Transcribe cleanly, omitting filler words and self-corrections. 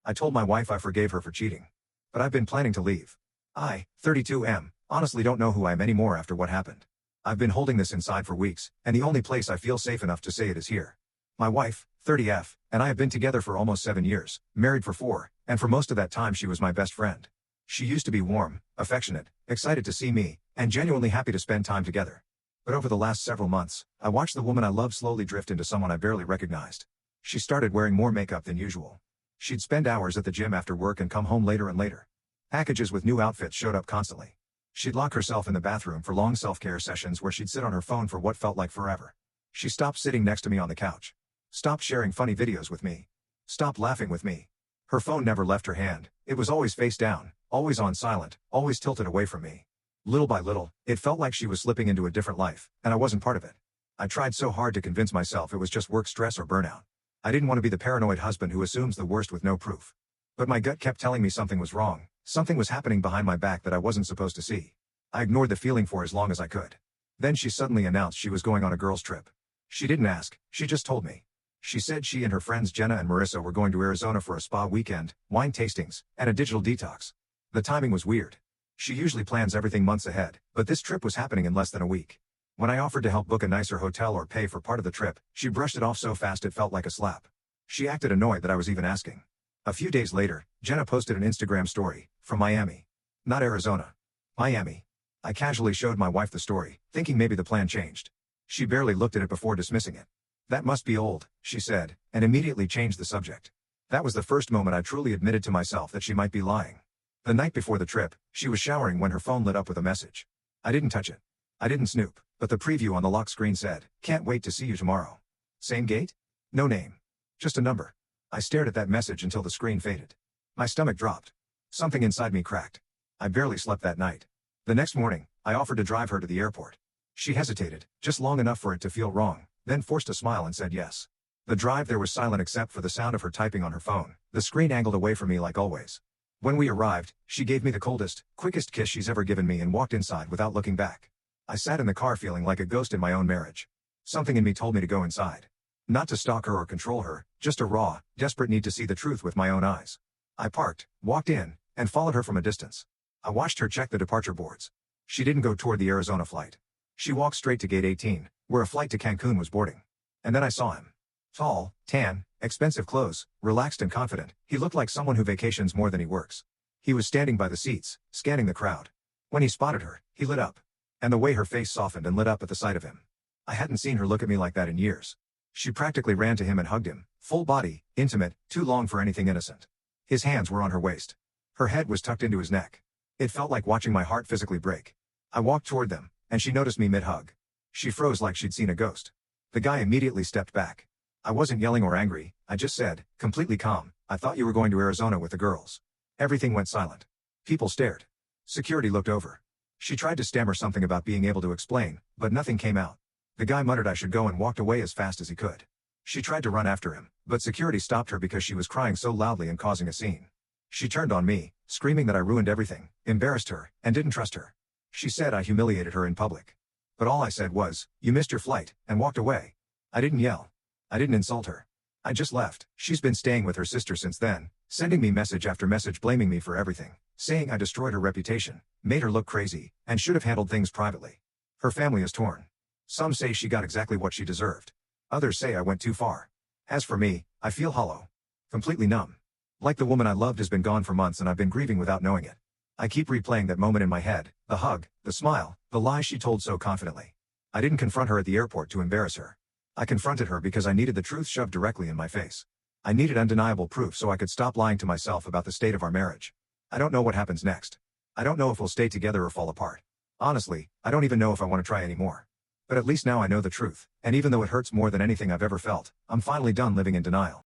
I told my wife I forgave her for cheating. But I've been planning to leave. I, 32 honestly don't know who I am anymore after what happened. I've been holding this inside for weeks, and the only place I feel safe enough to say it is here. My wife, 30F, and I have been together for almost 7 years, married for 4, and for most of that time she was my best friend. She used to be warm, affectionate, excited to see me, and genuinely happy to spend time together. But over the last several months, I watched the woman I love slowly drift into someone I barely recognized. She started wearing more makeup than usual. She'd spend hours at the gym after work and come home later and later. Packages with new outfits showed up constantly. She'd lock herself in the bathroom for long self-care sessions where she'd sit on her phone for what felt like forever. She stopped sitting next to me on the couch. Stopped sharing funny videos with me. Stopped laughing with me. Her phone never left her hand. It was always face down, always on silent, always tilted away from me. Little by little, it felt like she was slipping into a different life, and I wasn't part of it. I tried so hard to convince myself it was just work stress or burnout. I didn't want to be the paranoid husband who assumes the worst with no proof. But my gut kept telling me something was wrong. Something was happening behind my back that I wasn't supposed to see. I ignored the feeling for as long as I could. Then she suddenly announced she was going on a girls' trip. She didn't ask, she just told me. She said she and her friends Jenna and Marissa were going to Arizona for a spa weekend, wine tastings, and a digital detox. The timing was weird. She usually plans everything months ahead, but this trip was happening in less than a week. When I offered to help book a nicer hotel or pay for part of the trip, she brushed it off so fast it felt like a slap. She acted annoyed that I was even asking. A few days later, Jenna posted an Instagram story, from Miami. Not Arizona. Miami. I casually showed my wife the story, thinking maybe the plan changed. She barely looked at it before dismissing it. That must be old, she said, and immediately changed the subject. That was the first moment I truly admitted to myself that she might be lying. The night before the trip, she was showering when her phone lit up with a message. I didn't touch it. I didn't snoop, but the preview on the lock screen said, "Can't wait to see you tomorrow." Same gate? No name. Just a number. I stared at that message until the screen faded. My stomach dropped. Something inside me cracked. I barely slept that night. The next morning, I offered to drive her to the airport. She hesitated, just long enough for it to feel wrong, then forced a smile and said yes. The drive there was silent except for the sound of her typing on her phone, the screen angled away from me like always. When we arrived, she gave me the coldest, quickest kiss she's ever given me and walked inside without looking back. I sat in the car feeling like a ghost in my own marriage. Something in me told me to go inside. Not to stalk her or control her, just a raw, desperate need to see the truth with my own eyes. I parked, walked in, and followed her from a distance. I watched her check the departure boards. She didn't go toward the Arizona flight. She walked straight to gate 18, where a flight to Cancun was boarding. And then I saw him. Tall, tan, expensive clothes, relaxed and confident, he looked like someone who vacations more than he works. He was standing by the seats, scanning the crowd. When he spotted her, he lit up. And the way her face softened and lit up at the sight of him. I hadn't seen her look at me like that in years. She practically ran to him and hugged him, full body, intimate, too long for anything innocent. His hands were on her waist. Her head was tucked into his neck. It felt like watching my heart physically break. I walked toward them, and she noticed me mid-hug. She froze like she'd seen a ghost. The guy immediately stepped back. I wasn't yelling or angry, I just said, completely calm, "I thought you were going to Arizona with the girls." Everything went silent. People stared. Security looked over. She tried to stammer something about being able to explain, but nothing came out. The guy muttered I should go and walked away as fast as he could. She tried to run after him, but security stopped her because she was crying so loudly and causing a scene. She turned on me, screaming that I ruined everything, embarrassed her, and didn't trust her. She said I humiliated her in public. But all I said was, "You missed your flight," and walked away. I didn't yell. I didn't insult her. I just left. She's been staying with her sister since then, sending me message after message blaming me for everything, saying I destroyed her reputation, made her look crazy, and should have handled things privately. Her family is torn. Some say she got exactly what she deserved. Others say I went too far. As for me, I feel hollow. Completely numb. Like the woman I loved has been gone for months and I've been grieving without knowing it. I keep replaying that moment in my head, the hug, the smile, the lies she told so confidently. I didn't confront her at the airport to embarrass her. I confronted her because I needed the truth shoved directly in my face. I needed undeniable proof so I could stop lying to myself about the state of our marriage. I don't know what happens next. I don't know if we'll stay together or fall apart. Honestly, I don't even know if I want to try anymore. But at least now I know the truth, and even though it hurts more than anything I've ever felt, I'm finally done living in denial.